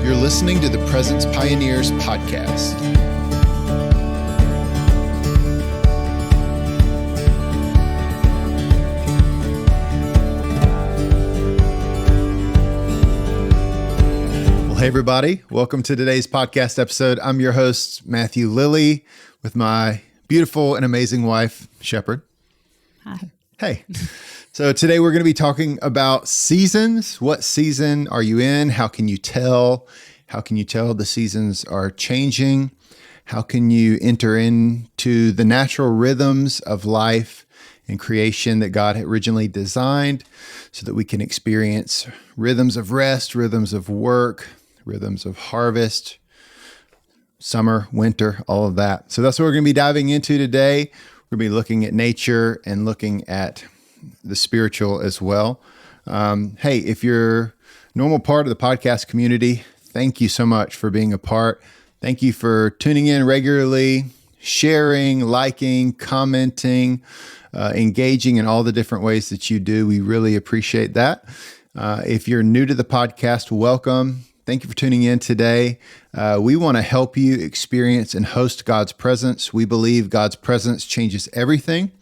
You're listening to the Presence Pioneers podcast. Well, hey everybody, welcome to today's podcast episode. I'm your host, Matthew Lilley, with my beautiful and amazing wife, Shepard. Hi. Hey. So today we're going to be talking about seasons. What season are you in? How can you tell? How can you tell the seasons are changing? How can you enter into the natural rhythms of life and creation that God had originally designed so that we can experience rhythms of rest, rhythms of work, rhythms of harvest, summer, winter, all of that. So that's what we're going to be diving into today. We're going to be looking at nature and looking at the spiritual as well. Hey, if you're a normal part of the podcast community, thank you so much for being a part. Thank you for tuning in regularly, sharing, liking, commenting, engaging in all the different ways that you do. We really appreciate that. If you're new to the podcast, welcome. Thank you for tuning in today. We want to help you experience and host God's presence. We believe God's presence changes everything.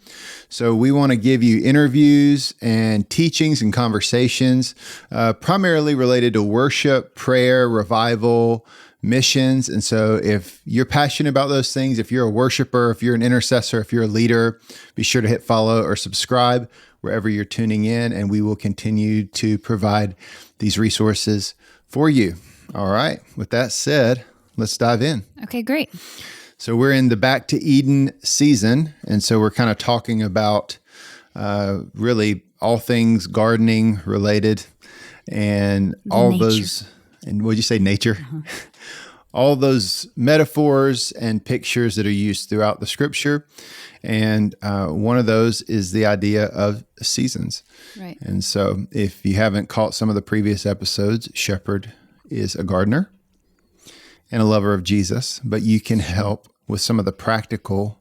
So we want to give you interviews and teachings and conversations, primarily related to worship, prayer, revival, missions. And so if you're passionate about those things, if you're a worshiper, if you're an intercessor, if you're a leader, be sure to hit follow or subscribe wherever you're tuning in, and we will continue to provide these resources for you. All right. With that said, let's dive in. Okay, great. So we're in the Back to Eden season, and so we're kind of talking about really all things gardening related and all those, and what'd you say, nature? Uh-huh. All those metaphors and pictures that are used throughout the scripture. And one of those is the idea of seasons. Right. And so if you haven't caught some of the previous episodes, Shepard is a gardener and a lover of Jesus, but you can help with some of the practical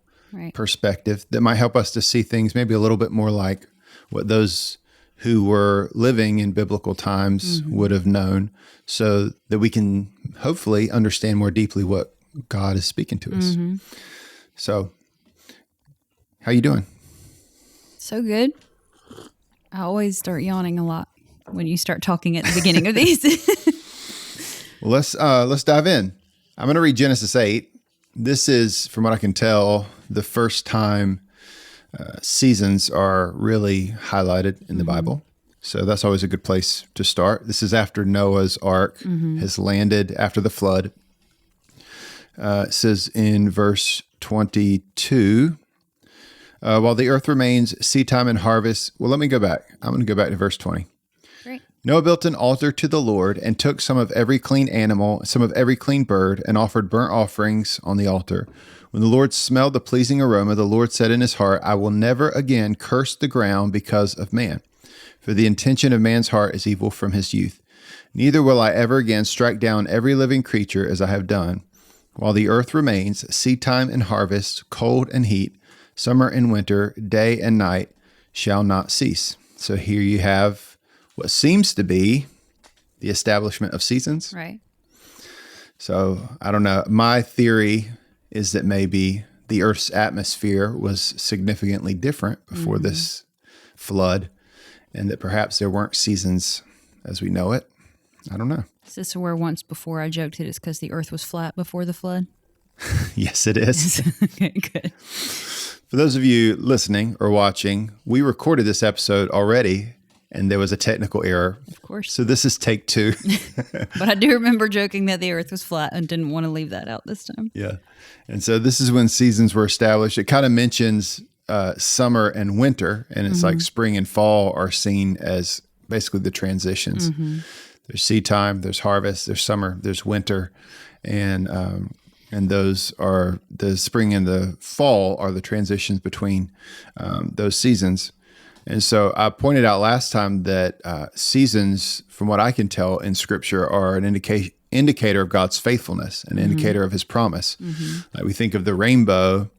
perspective that might help us to see things maybe a little bit more like what those who were living in biblical times would have known, so that we can hopefully understand more deeply what God is speaking to us. So, how you doing? So good. I always start yawning a lot when you start talking at the beginning of these. Well, let's dive in. I'm going to read Genesis 8. This is, from what I can tell, the first time seasons are really highlighted in the Bible. So that's always a good place to start. This is after Noah's ark has landed after the flood. It says in verse 22, while the earth remains, seedtime and harvest. Well, let me go back. I'm going to go back to verse 20. Great. Noah built an altar to the Lord and took some of every clean animal, some of every clean bird, and offered burnt offerings on the altar. When the Lord smelled the pleasing aroma, the Lord said in his heart, I will never again curse the ground because of man, for the intention of man's heart is evil from his youth. Neither will I ever again strike down every living creature as I have done. While the earth remains, seedtime and harvest, cold and heat, summer and winter, day and night shall not cease. So here you have what seems to be the establishment of seasons. Right. So I don't know. My theory is that maybe the Earth's atmosphere was significantly different before this flood, and that perhaps there weren't seasons as we know it. I don't know. Is this where once before I joked that it's because the earth was flat before the flood? Yes, it is. Okay, good. For those of you listening or watching, we recorded this episode already, and there was a technical error. Of course. So this is take 2. But I do remember joking that the earth was flat and didn't want to leave that out this time. Yeah. And so this is when seasons were established. It kind of mentions summer and winter, and it's like spring and fall are seen as basically the transitions. There's seed time, there's harvest, there's summer, there's winter, and those are the spring and the fall are the transitions between those seasons. And so I pointed out last time that seasons, from what I can tell in Scripture, are an indicator of God's faithfulness, an indicator of His promise. Like we think of the rainbow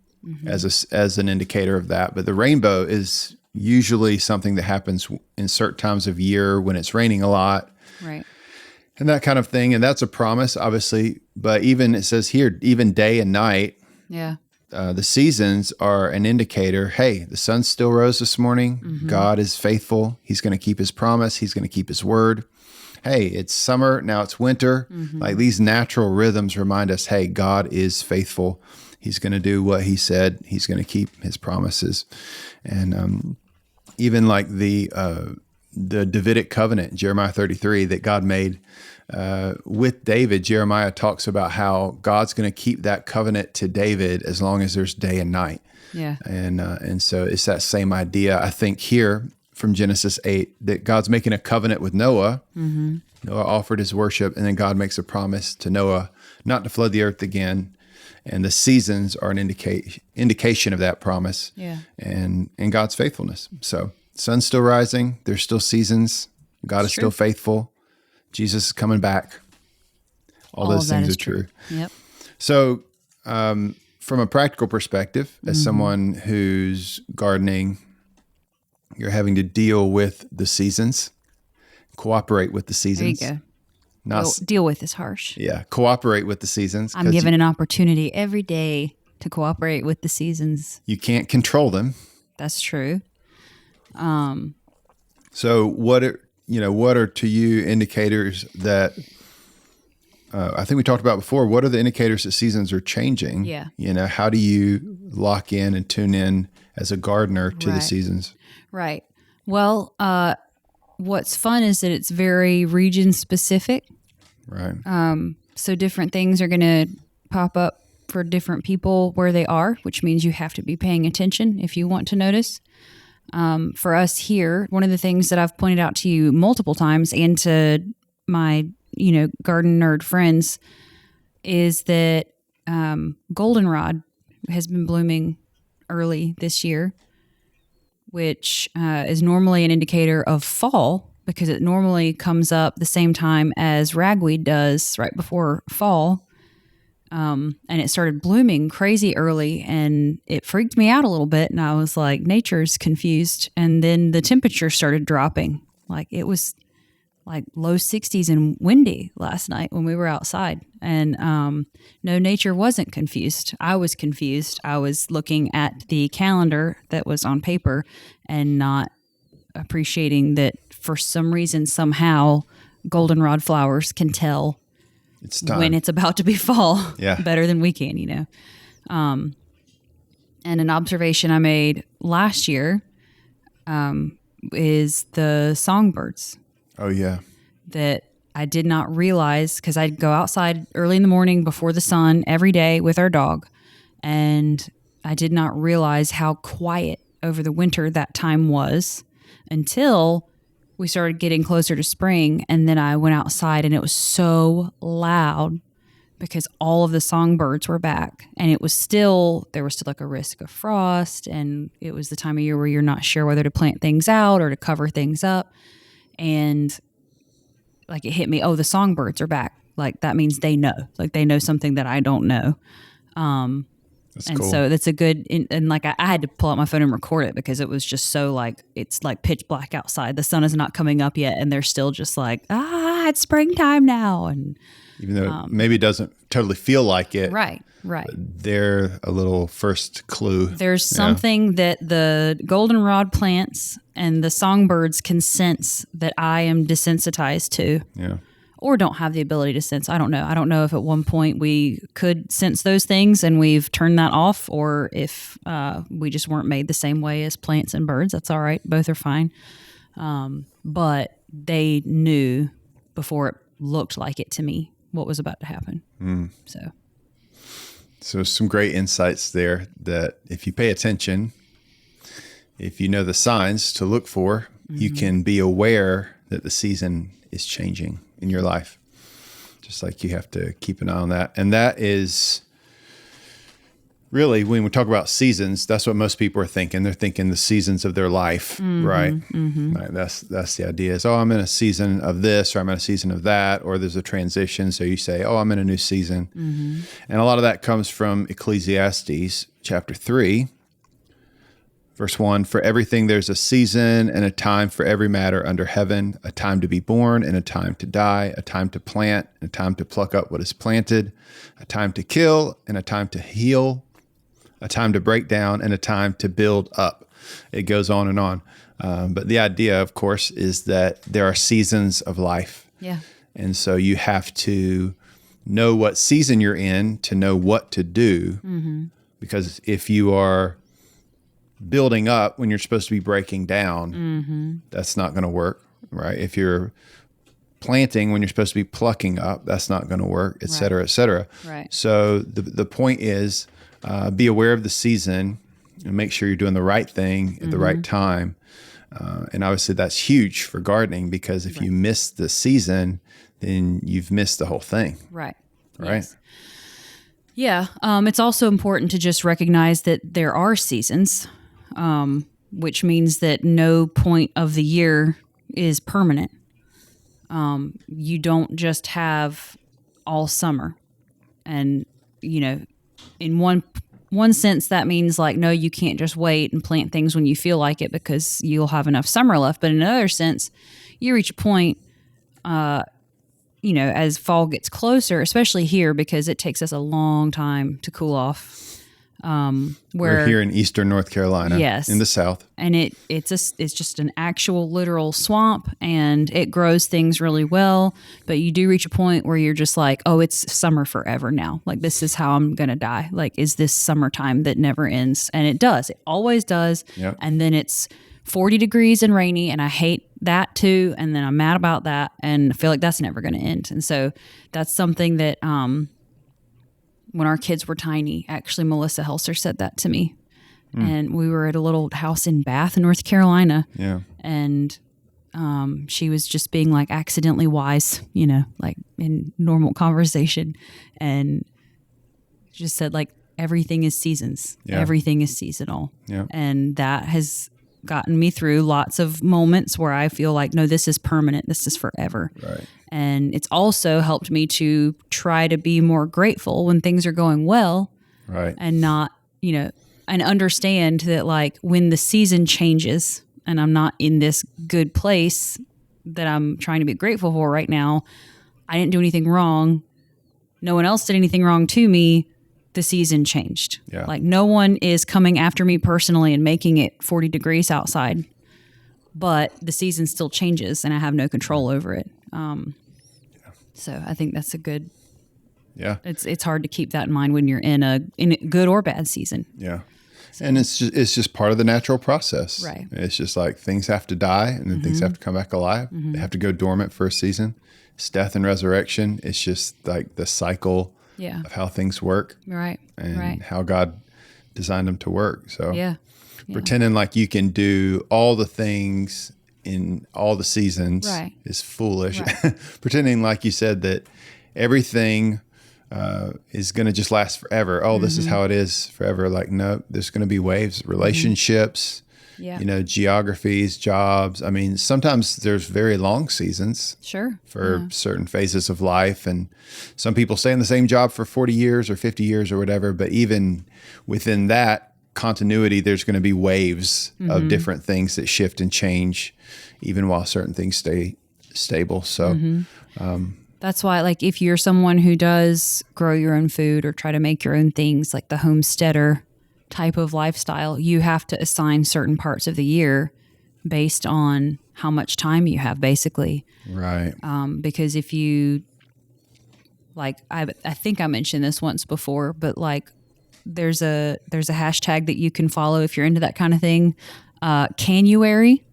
as an indicator of that, but the rainbow is usually something that happens in certain times of year when it's raining a lot. Right. and that kind of thing. And that's a promise, obviously. But even it says here, even day and night, Yeah. the seasons are an indicator. Hey, the sun still rose this morning. God is faithful. He's going to keep his promise. He's going to keep his word. Hey, it's summer. Now it's winter. Like these natural rhythms remind us, hey, God is faithful. He's going to do what he said. He's going to keep his promises. And even like the Davidic covenant, Jeremiah 33, that God made with David, Jeremiah talks about how God's going to keep that covenant to David as long as there's day and night. Yeah. And so it's that same idea, I think, here from Genesis 8, that God's making a covenant with Noah. Noah offered his worship, and then God makes a promise to Noah not to flood the earth again. And the seasons are an indication of that promise and God's faithfulness. So sun's still rising. There's still seasons. God is still faithful. Jesus is coming back. All those things are true. Yep. So from a practical perspective, as someone who's gardening, you're having to deal with the seasons, cooperate with the seasons. There you go. Deal with is harsh. Yeah, cooperate with the seasons. I'm given an opportunity every day to cooperate with the seasons. You can't control them. That's true. So what are to you indicators that I think we talked about before? What are the indicators that seasons are changing? Yeah. How do you lock in and tune in as a gardener to the seasons? Right. Well, what's fun is that it's very region specific. Right. So different things are going to pop up for different people where they are, which means you have to be paying attention if you want to notice. For us here, one of the things that I've pointed out to you multiple times and to my, garden nerd friends is that goldenrod has been blooming early this year, which is normally an indicator of fall because it normally comes up the same time as ragweed does right before fall. And it started blooming crazy early and it freaked me out a little bit. And I was like, nature's confused. And then the temperature started dropping. Like it was like low 60s and windy last night when we were outside. And no, nature wasn't confused. I was confused. I was looking at the calendar that was on paper and not appreciating that for some reason, somehow, goldenrod flowers can tell it's time. When it's about to be fall better than we can, And an observation I made last year is the songbirds. Oh, yeah. That I did not realize because I'd go outside early in the morning before the sun every day with our dog. And I did not realize how quiet over the winter that time was until we started getting closer to spring. And then I went outside and it was so loud because all of the songbirds were back. And there was still like a risk of frost. And it was the time of year where you're not sure whether to plant things out or to cover things up. And like it hit me, oh, the songbirds are back. Like that means they know. Like they know something that I don't know. That's and cool. so that's a good, and like I had to pull out my phone and record it because it was just so like, it's like pitch black outside. The sun is not coming up yet. And they're still just like, it's springtime now. And even though maybe it doesn't totally feel like it. Right. They're a little first clue. There's something that the goldenrod plants and the songbirds can sense that I am desensitized to. Yeah. Or don't have the ability to sense. I don't know. I don't know if at one point we could sense those things and we've turned that off, or if we just weren't made the same way as plants and birds. That's all right. Both are fine. But they knew before it looked like it to me what was about to happen. So some great insights there that if you pay attention, if you know the signs to look for, you can be aware that the season is changing in your life. Just like you have to keep an eye on that. And that is really, when we talk about seasons, that's what most people are thinking. They're thinking the seasons of their life, right? Right? That's the idea is, I'm in a season of this, or I'm in a season of that, or there's a transition. So you say, I'm in a new season. And a lot of that comes from Ecclesiastes chapter 3, Verse 1, for everything there's a season and a time for every matter under heaven, a time to be born and a time to die, a time to plant and a time to pluck up what is planted, a time to kill and a time to heal, a time to break down and a time to build up. It goes on and on. But the idea, of course, is that there are seasons of life. Yeah. And so you have to know what season you're in to know what to do. Mm-hmm. Because if you are building up when you're supposed to be breaking down, mm-hmm. that's not going to work, right? If you're planting when you're supposed to be plucking up, that's not going to work, et cetera, et cetera. Right. So the point is be aware of the season and make sure you're doing the right thing at the right time. And obviously that's huge for gardening because if you miss the season, then you've missed the whole thing. Right. Right. Yes. Yeah. It's also important to just recognize that there are seasons, which means that no point of the year is permanent. You don't just have all summer. And, in one sense, that means like, no, you can't just wait and plant things when you feel like it because you'll have enough summer left. But in another sense, you reach a point, as fall gets closer, especially here because it takes us a long time to cool off. We're here in eastern North Carolina, yes, in the South, and it's just an actual literal swamp, and it grows things really well. But you do reach a point where you're just like, oh, it's summer forever now. Like this is how I'm gonna die. Like, is this summertime that never ends? And it does. It always does. Yep. And then it's 40 degrees and rainy, and I hate that too. And then I'm mad about that, and I feel like that's never gonna end. And so that's something that when our kids were tiny, actually, Melissa Helser said that to me. And we were at a little house in Bath, North Carolina. Yeah. And she was just being like accidentally wise, like in normal conversation. And just said like, everything is seasons. Yeah. Everything is seasonal. Yeah. And that has gotten me through lots of moments where I feel like, no, this is permanent. This is forever. Right. And it's also helped me to try to be more grateful when things are going well. Right. And not, and understand that like when the season changes and I'm not in this good place that I'm trying to be grateful for right now, I didn't do anything wrong. No one else did anything wrong to me. The season changed. Yeah. Like no one is coming after me personally and making it 40 degrees outside, but the season still changes and I have no control over it. So I think that's a good. Yeah. It's hard to keep that in mind when you're in a good or bad season. Yeah. So. And it's just part of the natural process. Right. It's just like things have to die and then things have to come back alive. They have to go dormant for a season. It's death and resurrection. It's just like the cycle of how things work. Right. And how God designed them to work. So pretending like you can do all the things in all the seasons is foolish. Right. Pretending, like you said, that everything is going to just last forever. Oh, this is how it is forever. Like, no, there's going to be waves, relationships, geographies, jobs. I mean, sometimes there's very long seasons for certain phases of life. And some people stay in the same job for 40 years or 50 years or whatever. But even within that continuity, there's going to be waves of different things that shift and change, even while certain things stay stable. So that's why, like, if you're someone who does grow your own food or try to make your own things, like the homesteader type of lifestyle, you have to assign certain parts of the year based on how much time you have, basically. Right. Because if you, like, I think I mentioned this once before, but like, there's a hashtag that you can follow if you're into that kind of thing, Canuary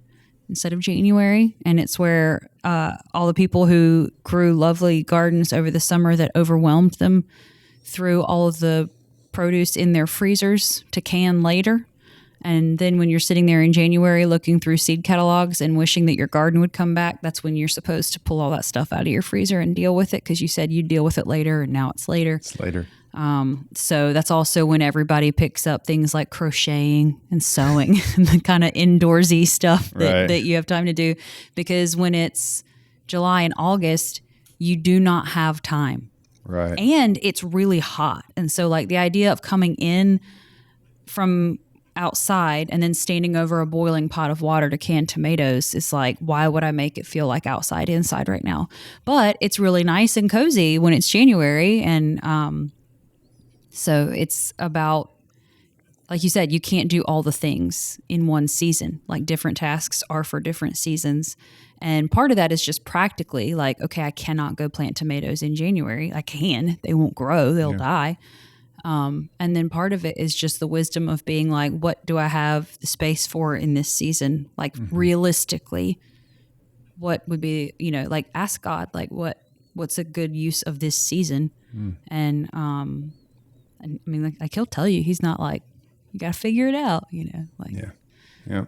instead of January, and it's where all the people who grew lovely gardens over the summer that overwhelmed them threw all of the produce in their freezers to can later. And then when you're sitting there in January looking through seed catalogs and wishing that your garden would come back, that's when you're supposed to pull all that stuff out of your freezer and deal with it, because you said you'd deal with it later, and now it's later. It's later. So that's also when everybody picks up things like crocheting and sewing and the kind of indoorsy stuff that you have time to do, because when it's July and August, you do not have time. Right. And it's really hot. And so like the idea of coming in from outside and then standing over a boiling pot of water to can tomatoes is like, why would I make it feel like outside inside right now? But it's really nice and cozy when it's January. And so it's about, like you said, you can't do all the things in one season. Like different tasks are for different seasons. And part of that is just practically like, okay, I cannot go plant tomatoes in January. I can. They won't grow. They'll die. And then part of it is just the wisdom of being like, what do I have the space for in this season? Like realistically, what would be, like ask God, like what's a good use of this season? And I mean, like he'll tell you, he's not like, you got to figure it out, like, yeah.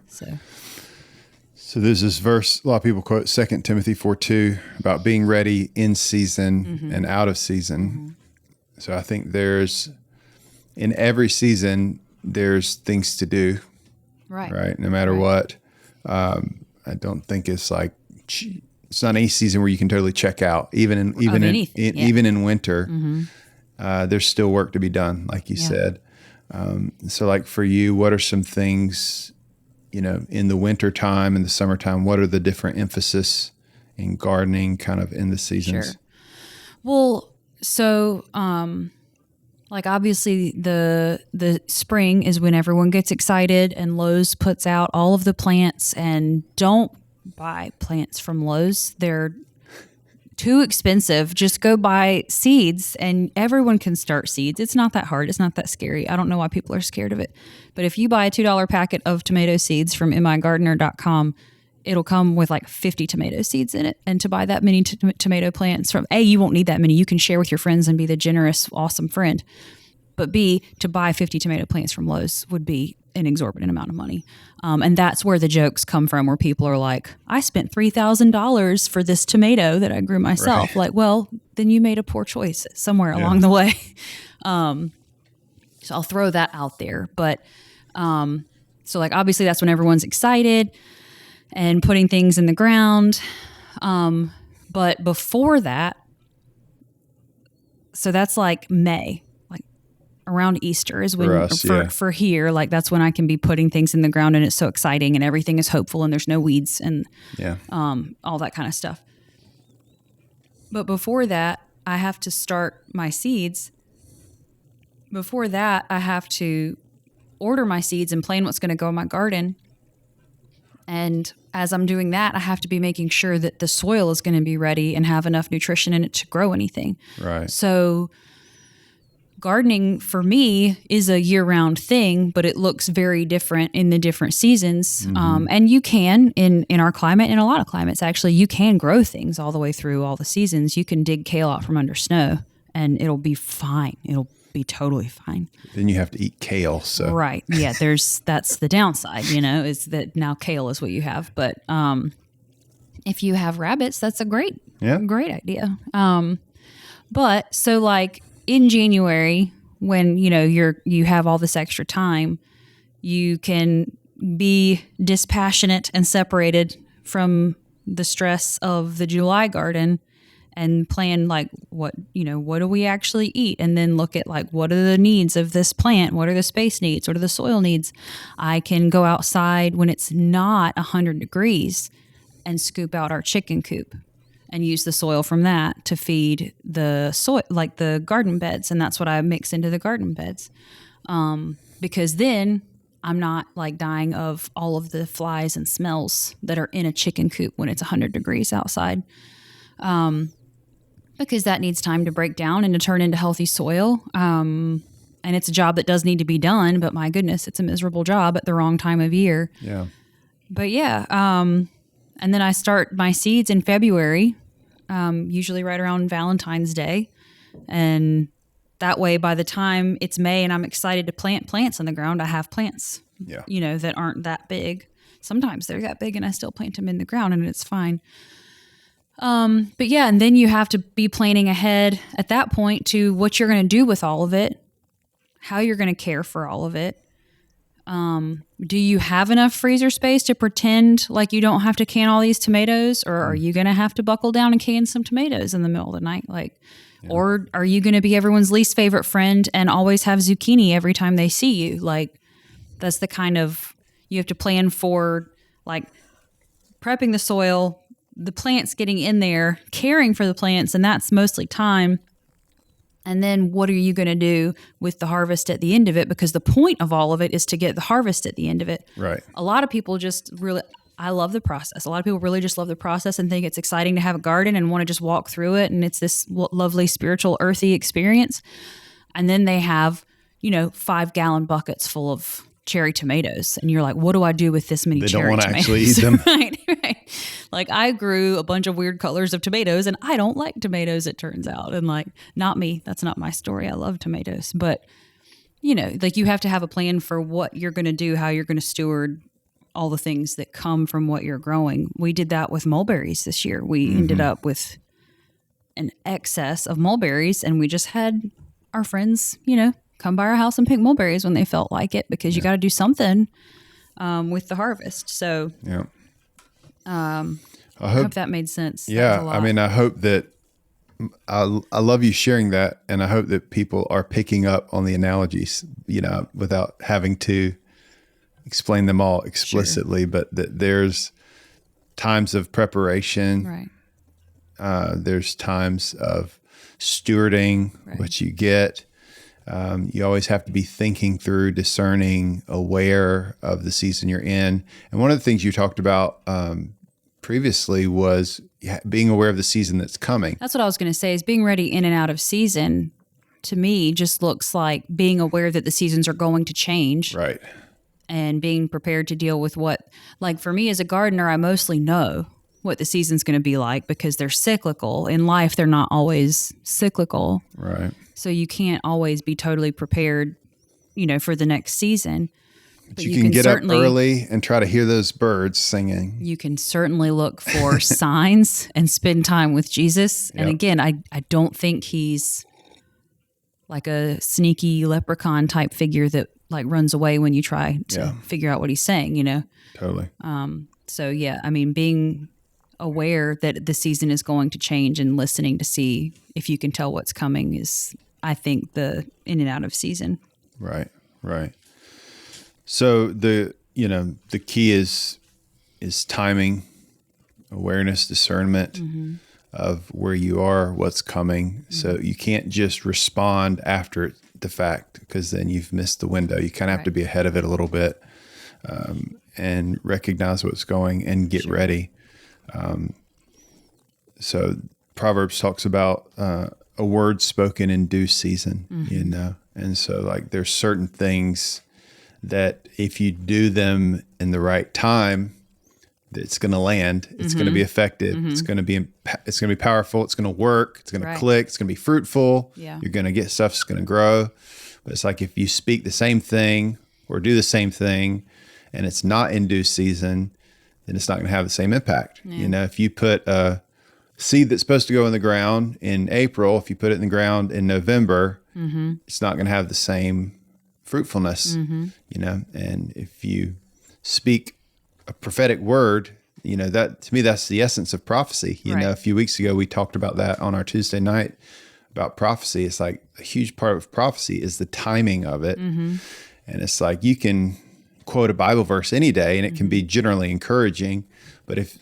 So there's this verse, a lot of people quote 2 Timothy 4:2 about being ready in season and out of season. So I think in every season, there's things to do, right? No matter what. I don't think it's like, it's not any season where you can totally check out, even in winter. There's still work to be done, like you said. So like for you, what are some things, in the winter time and the summertime, what are the different emphasis in gardening kind of in the seasons? Sure. Well, so, like obviously the spring is when everyone gets excited and Lowe's puts out all of the plants, and don't buy plants from Lowe's. They're too expensive. Just go buy seeds, and everyone can start seeds. It's not that hard. It's not that scary. I don't know why people are scared of it. But if you buy a $2 packet of tomato seeds from migardener.com, it'll come with like 50 tomato seeds in it. And to buy that many tomato plants from you won't need that many. You can share with your friends and be the generous, awesome friend. But B, to buy 50 tomato plants from Lowe's would be an exorbitant amount of money. And that's where the jokes come from, where people are like, I spent $3,000 for this tomato that I grew myself. Right. Like, well, then you made a poor choice somewhere along the way. So I'll throw that out there. But so like, obviously that's when everyone's excited and putting things in the ground. But before that, so that's like May, like around Easter is when for here, like that's when I can be putting things in the ground, and it's so exciting and everything is hopeful and there's no weeds and all that kind of stuff. But before that, I have to start my seeds. Before that, I have to order my seeds and plan what's going to go in my garden. And as I'm doing that, I have to be making sure that the soil is going to be ready and have enough nutrition in it to grow anything. Right. So gardening for me is a year-round thing, but it looks very different in the different seasons. And you can, in our climate, in a lot of climates, actually, you can grow things all the way through all the seasons. You can dig kale out from under snow, and it'll be fine. It'll be totally fine. Then you have to eat kale. So right. Yeah. That's the downside, is that now kale is what you have. But, if you have rabbits, that's a great idea. But so like in January, when, you have all this extra time, you can be dispassionate and separated from the stress of the July garden and plan like what do we actually eat, and then look at like what are the needs of this plant, what are the space needs, what are the soil needs. I can go outside when it's not 100 degrees and scoop out our chicken coop and use the soil from that to feed the soil, like the garden beds, and that's what I mix into the garden beds, because then I'm not like dying of all of the flies and smells that are in a chicken coop when it's 100 degrees outside. Because that needs time to break down and to turn into healthy soil. And it's a job that does need to be done, but my goodness, it's a miserable job at the wrong time of year. Yeah. But yeah. And then I start my seeds in February, usually right around Valentine's Day. And that way, by the time it's May and I'm excited to plant plants on the ground, I have plants, that aren't that big. Sometimes they're that big and I still plant them in the ground and it's fine. But yeah, and then you have to be planning ahead at that point to what you're going to do with all of it, how you're going to care for all of it. Do you have enough freezer space to pretend like you don't have to can all these tomatoes, or are you going to have to buckle down and can some tomatoes in the middle of the night? Or are you going to be everyone's least favorite friend and always have zucchini every time they see you? Like, That's the kind of, you have to plan for like prepping the soil, the plants getting in there, caring for the plants, and that's mostly time. And then what are you going to do with the harvest at the end of it? Because the point of all of it is to get the harvest at the end of it. Right. A lot of people just really, I love the process. A lot of people really just love the process and think it's exciting to have a garden and want to just walk through it. And it's this lovely spiritual, earthy experience. And then they have, 5-gallon buckets full of cherry tomatoes. And you're like, what do I do with this many cherry tomatoes? They don't want to actually eat them. right. Like I grew a bunch of weird colors of tomatoes and I don't like tomatoes, it turns out. And like, not me. That's not my story. I love tomatoes. But, like you have to have a plan for what you're going to do, how you're going to steward all the things that come from what you're growing. We did that with mulberries this year. We ended up with an excess of mulberries and we just had our friends, come by our house and pick mulberries when they felt like it, because you got to do something with the harvest. So I hope that made sense. Yeah. I mean, I hope that I love you sharing that. And I hope that people are picking up on the analogies, without having to explain them all explicitly, but that there's times of preparation. Right. There's times of stewarding what you get. You always have to be thinking through, discerning, aware of the season you're in. And one of the things you talked about previously was being aware of the season that's coming. That's what I was going to say, is being ready in and out of season, to me, just looks like being aware that the seasons are going to change. Right. And being prepared to deal with what, like for me as a gardener, I mostly know what the season's going to be like because they're cyclical. In life, they're not always cyclical. Right. So you can't always be totally prepared, for the next season. But you can get up early and try to hear those birds singing. You can certainly look for signs and spend time with Jesus. And again, I don't think he's like a sneaky leprechaun type figure that like runs away when you try to figure out what he's saying, Totally. So yeah, I mean, being aware that the season is going to change and listening to see if you can tell what's coming is, I think, the in and out of season. Right. So the key is timing, awareness, discernment of where you are, what's coming. So you can't just respond after the fact, because then you've missed the window. You kind of have to be ahead of it a little bit, and recognize what's going and get ready. So Proverbs talks about a word spoken in due season, and so like there's certain things that if you do them in the right time, it's going to land. It's going to be effective. It's going to be powerful. It's going to work. It's going to click. It's going to be fruitful. Yeah. You're going to get stuff that's going to grow. But it's like if you speak the same thing or do the same thing and it's not in due season, then it's not going to have the same impact. Yeah. If you put a seed that's supposed to go in the ground in April, if you put it in the ground in November, it's not going to have the same fruitfulness, and if you speak a prophetic word, that to me, that's the essence of prophecy. A few weeks ago, we talked about that on our Tuesday night about prophecy. It's like a huge part of prophecy is the timing of it. And it's like, you can quote a Bible verse any day and it can be generally encouraging, but if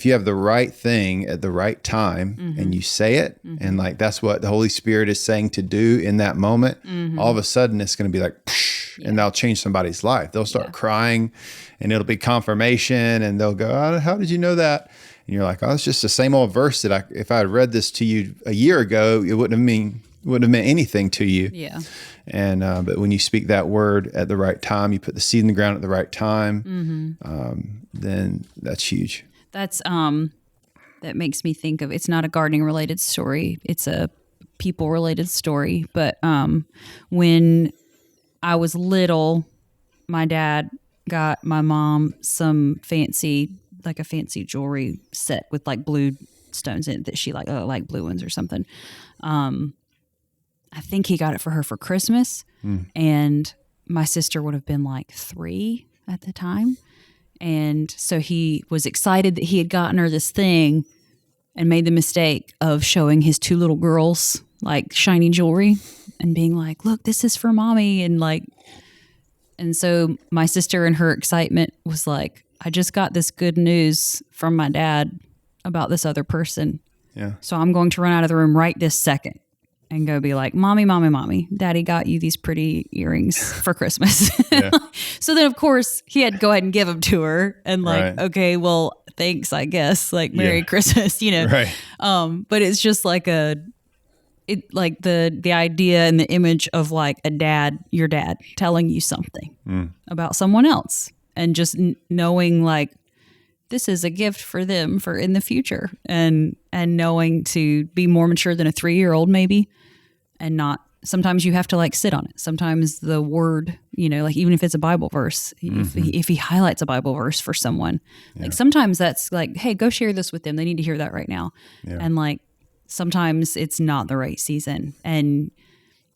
you have the right thing at the right time and you say it, and like that's what the Holy Spirit is saying to do in that moment, all of a sudden it's going to be like, and that'll change somebody's life. They'll start crying and it'll be confirmation and they'll go, oh, how did you know that? And you're like, oh, it's just the same old verse that if I had read this to you a year ago, it wouldn't have meant anything to you. Yeah. And, but when you speak that word at the right time, you put the seed in the ground at the right time, then that's huge. That's that makes me think of, it's not a gardening related story, it's a people related story, but when I was little, my dad got my mom some fancy jewelry set with like blue stones in it that she like blue ones or something. I think he got it for her for Christmas, and my sister would have been like 3 at the time. And so he was excited that he had gotten her this thing and made the mistake of showing his 2 little girls like shiny jewelry and being like, look, this is for mommy. And And so my sister in her excitement was like, I just got this good news from my dad about this other person. Yeah. So I'm going to run out of the room right this second and go be like, Mommy, Daddy got you these pretty earrings for Christmas. Yeah. So then, of course, he had to go ahead and give them to her. And like, Right. okay, well, thanks, I guess. Like, Merry Yeah. Christmas, you know. Right. But it's just like the idea and the image of like your dad telling you something about someone else, and just knowing like this is a gift for them for in the future, and knowing to be more mature than a 3-year-old maybe, and not. Sometimes you have to like sit on it. Sometimes the word, like even if it's a Bible verse, if he highlights a Bible verse for someone, like sometimes that's like, hey, go share this with them. They need to hear that right now. Yeah. And like sometimes it's not the right season, and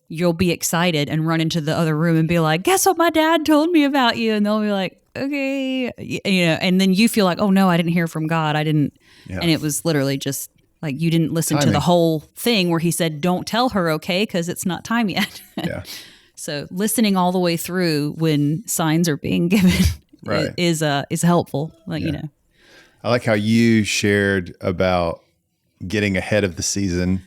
you'll be excited and run into the other room and be like, guess what my dad told me about you? And they'll be like, okay, and then you feel like, oh no, I didn't hear from God. I didn't. Yeah. And it was literally just like you didn't listen to Timing. the whole thing where he said, don't tell her, okay, because it's not time yet. Yeah. So listening all the way through when signs are being given Right. is helpful. Like, Yeah. I like how you shared about getting ahead of the season.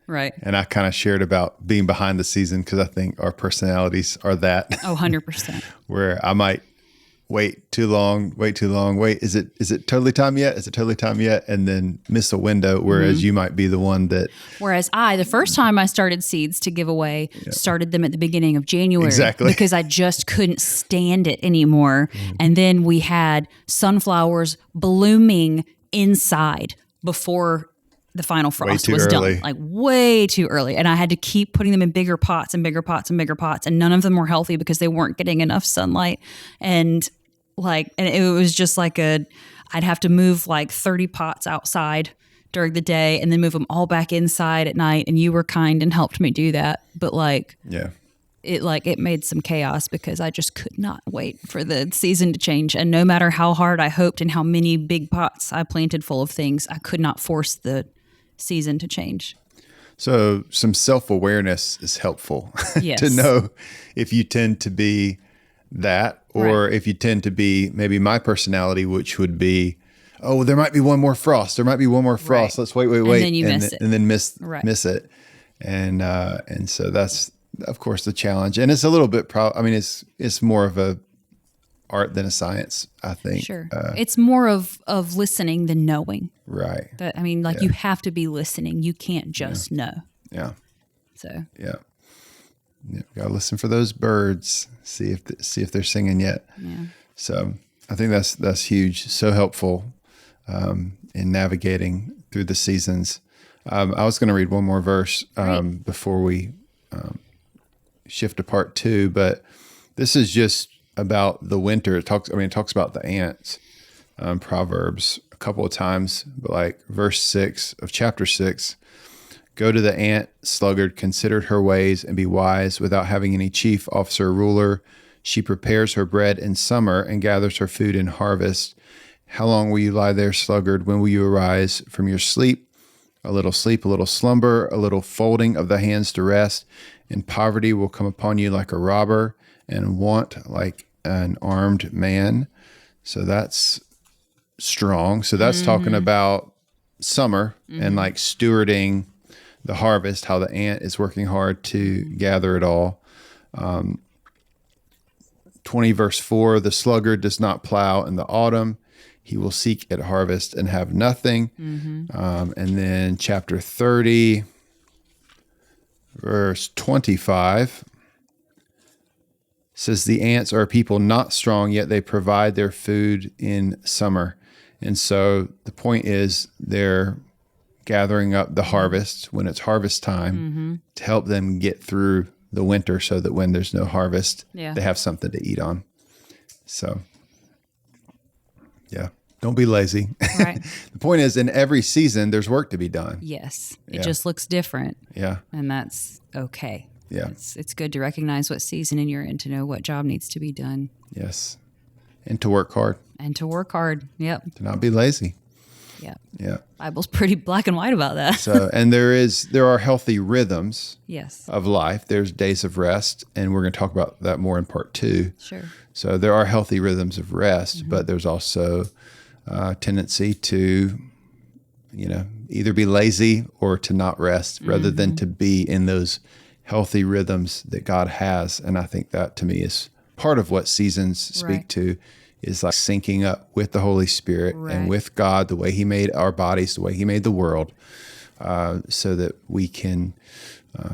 Right. And I kind of shared about being behind the season, because I think our personalities are that. Oh, 100%. Where I might wait too long. Wait, is it totally time yet? Is it totally time yet? And then miss a window, whereas you might be the one that. Whereas the first time I started seeds to give away, started them at the beginning of January. Exactly. Because I just couldn't stand it anymore. And then we had sunflowers blooming inside before the final frost too was early. done, like way too early. And I had to keep putting them in bigger pots and bigger pots and bigger pots. And none of them were healthy because they weren't getting enough sunlight. And it was just like I'd have to move like 30 pots outside during the day and then move them all back inside at night. And you were kind and helped me do that. But it made some chaos because I just could not wait for the season to change. And no matter how hard I hoped and how many big pots I planted full of things, I could not force the season to change. So some self-awareness is helpful. Yes. To know if you tend to be that, or if you tend to be maybe my personality, which would be, oh, there might be one more frost. There might be one more frost. Right. Let's wait. And then you miss it. And then miss it. And so that's, of course, the challenge. And it's a little bit, it's more of a art than a science, I think. Sure. It's more of listening than knowing. Right. You have to be listening. You can't just know. Yeah. So. Yeah. Gotta listen for those birds. See if they're singing yet. Yeah. So I think that's huge. So helpful in navigating through the seasons. I was going to read one more verse before we shift to part 2, but this is just about the winter. It talks about the ants. Proverbs a couple of times, but like verse 6 of chapter 6. Go to the ant sluggard, consider her ways, and be wise without having any chief, officer, or ruler. She prepares her bread in summer and gathers her food in harvest. How long will you lie there, sluggard? When will you arise from your sleep? A little slumber, a little folding of the hands to rest, and poverty will come upon you like a robber, and want like an armed man. So that's strong. So that's talking about summer and like stewarding the harvest, how the ant is working hard to gather it all. 20 verse 4, the sluggard does not plow in the autumn. He will seek at harvest and have nothing. And then chapter 30, verse 25 says, the ants are a people not strong, yet they provide their food in summer. And so the point is they're gathering up the harvest when it's harvest time to help them get through the winter, so that when there's no harvest, they have something to eat on. So, yeah, don't be lazy. Right. The point is, in every season, there's work to be done. Yes. It just looks different. Yeah. And that's okay. Yeah. It's good to recognize what season you're in, to know what job needs to be done. Yes. And to work hard. And to work hard. Yep. To not be lazy. Yeah. Yeah. Bible's pretty black and white about that. So, and there are healthy rhythms Yes. of life. There's days of rest, and we're going to talk about that more in part 2. Sure. So there are healthy rhythms of rest, but there's also a tendency to, either be lazy or to not rest rather than to be in those healthy rhythms that God has. And I think that to me is part of what seasons speak to, is like syncing up with the Holy Spirit and with God, the way he made our bodies, the way he made the world, so that we can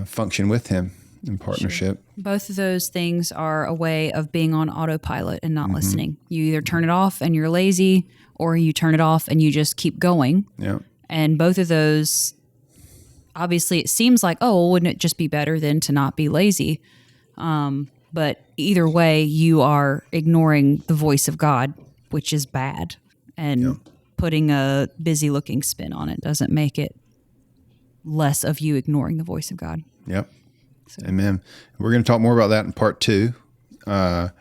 function with him in partnership. Sure. Both of those things are a way of being on autopilot and not listening. You either turn it off and you're lazy, or you turn it off and you just keep going. Yeah. And both of those, obviously it seems like, oh, well, wouldn't it just be better than to not be lazy? But either way, you are ignoring the voice of God, which is bad. And putting a busy looking spin on it doesn't make it less of you ignoring the voice of God. Yep. So. Amen. We're going to talk more about that in part 2. And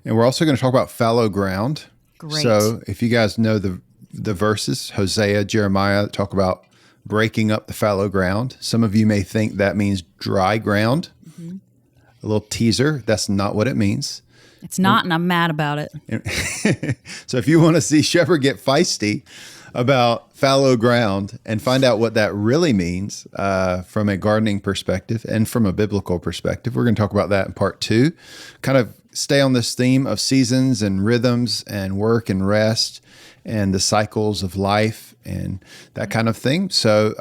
we're also going to talk about fallow ground. Great. So if you guys know the verses, Hosea, Jeremiah, talk about breaking up the fallow ground. Some of you may think that means dry ground. Mm-hmm. A little teaser. That's not what it means. It's not, and I'm mad about it. So if you want to see Shepard get feisty about fallow ground and find out what that really means from a gardening perspective and from a biblical perspective, we're going to talk about that in part 2. Kind of stay on this theme of seasons and rhythms and work and rest and the cycles of life and that kind of thing. So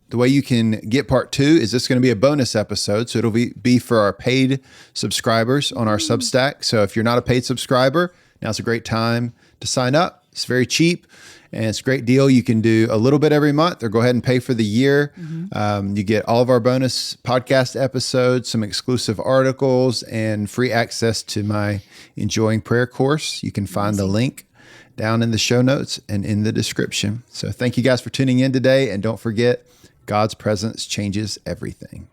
the way you can get part 2 is this going to be a bonus episode. So it'll be for our paid subscribers on our Substack. So if you're not a paid subscriber, now's a great time to sign up. It's very cheap and it's a great deal. You can do a little bit every month or go ahead and pay for the year. Mm-hmm. You get all of our bonus podcast episodes, some exclusive articles, and free access to my Enjoying Prayer course. You can find the link down in the show notes and in the description. So thank you guys for tuning in today. And don't forget, God's presence changes everything.